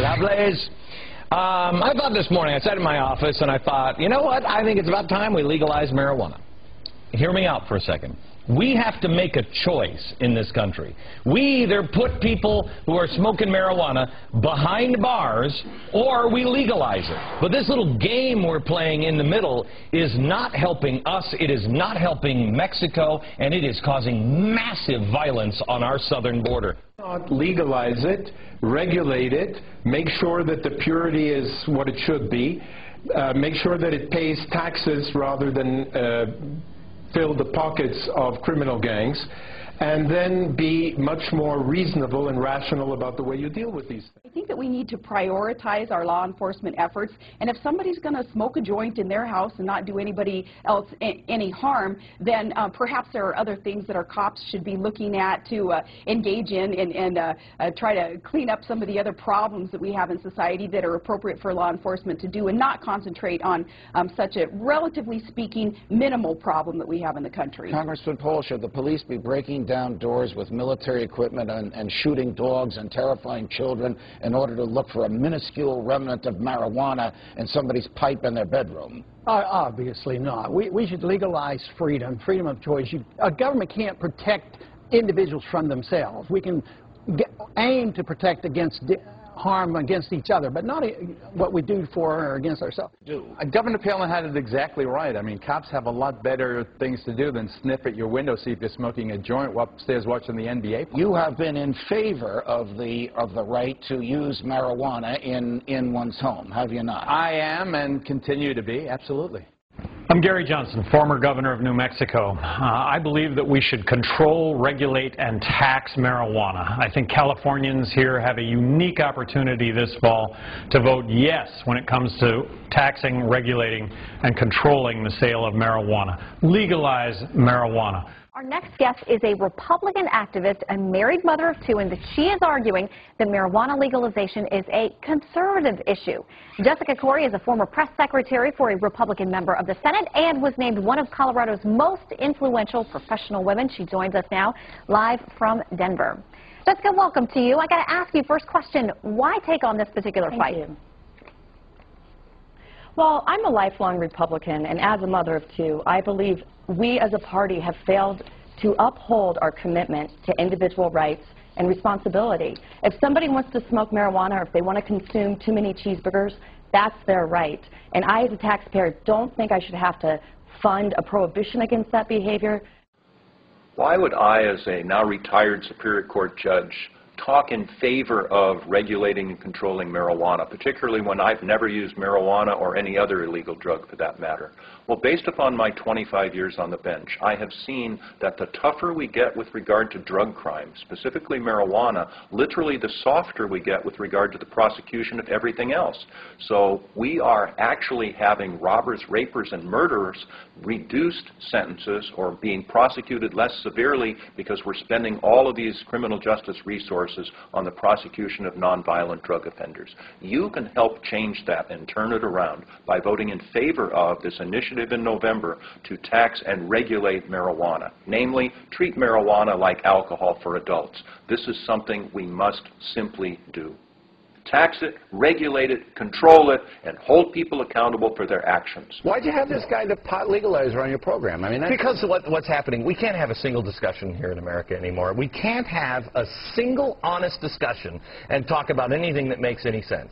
God blaze. I thought this morning, I sat in my office and I thought, you know what, I think it's about time we legalize marijuana. Hear me out for a second. We have to make a choice in this country. We either put people who are smoking marijuana behind bars or we legalize it. But this little game we're playing in the middle is not helping us, it is not helping Mexico, and it is causing massive violence on our southern border. Legalize it, regulate it, make sure that the purity is what it should be, make sure that it pays taxes rather than fill the pockets of criminal gangs, and then be much more reasonable and rational about the way you deal with these things. I think that we need to prioritize our law enforcement efforts, and if somebody's going to smoke a joint in their house and not do anybody else any harm, then perhaps there are other things that our cops should be looking at to engage in and try to clean up some of the other problems that we have in society that are appropriate for law enforcement to do, and not concentrate on such a, relatively speaking, minimal problem that we have in the country. Congressman Paul, should the police be breaking down doors with military equipment and shooting dogs and terrifying children in order to look for a minuscule remnant of marijuana in somebody's pipe in their bedroom? Obviously not. We should legalize freedom of choice. A government can't protect individuals from themselves. We can aim to protect against harm against each other, but not what we do for or against ourselves. Governor Palin had it exactly right. I mean, cops have a lot better things to do than sniff at your window, see if you're smoking a joint upstairs watching the NBA. You have been in favor of the right to use marijuana in one's home, have you not? I am and continue to be, absolutely. I'm Gary Johnson, former governor of New Mexico. I believe that we should control, regulate, and tax marijuana. I think Californians here have a unique opportunity this fall to vote yes when it comes to taxing, regulating, and controlling the sale of marijuana. Legalize marijuana. Our next guest is a Republican activist, a married mother of two, and she is arguing that marijuana legalization is a conservative issue. Jessica Corey is a former press secretary for a Republican member of the Senate and was named one of Colorado's most influential professional women. She joins us now live from Denver. Jessica, welcome to you. I got to ask you first question, why take on this particular fight? Thank you. Well, I'm a lifelong Republican, and as a mother of two, I believe we as a party have failed to uphold our commitment to individual rights and responsibility. If somebody wants to smoke marijuana or if they want to consume too many cheeseburgers, that's their right. And I, as a taxpayer, don't think I should have to fund a prohibition against that behavior. Why would I, as a now retired Superior Court judge, talk in favor of regulating and controlling marijuana, particularly when I've never used marijuana or any other illegal drug for that matter? Well, based upon my 25 years on the bench, I have seen that the tougher we get with regard to drug crime, specifically marijuana, literally the softer we get with regard to the prosecution of everything else. So we are actually having robbers, rapers, and murderers reduced sentences or being prosecuted less severely because we're spending all of these criminal justice resources on the prosecution of nonviolent drug offenders. You can help change that and turn it around by voting in favor of this initiative in November to tax and regulate marijuana. Namely, treat marijuana like alcohol for adults. This is something we must simply do. Tax it, regulate it, control it, and hold people accountable for their actions. Why'd you have this guy, the pot legalizer, on your program? I mean, because of what's happening. We can't have a single discussion here in America anymore. We can't have a single honest discussion and talk about anything that makes any sense.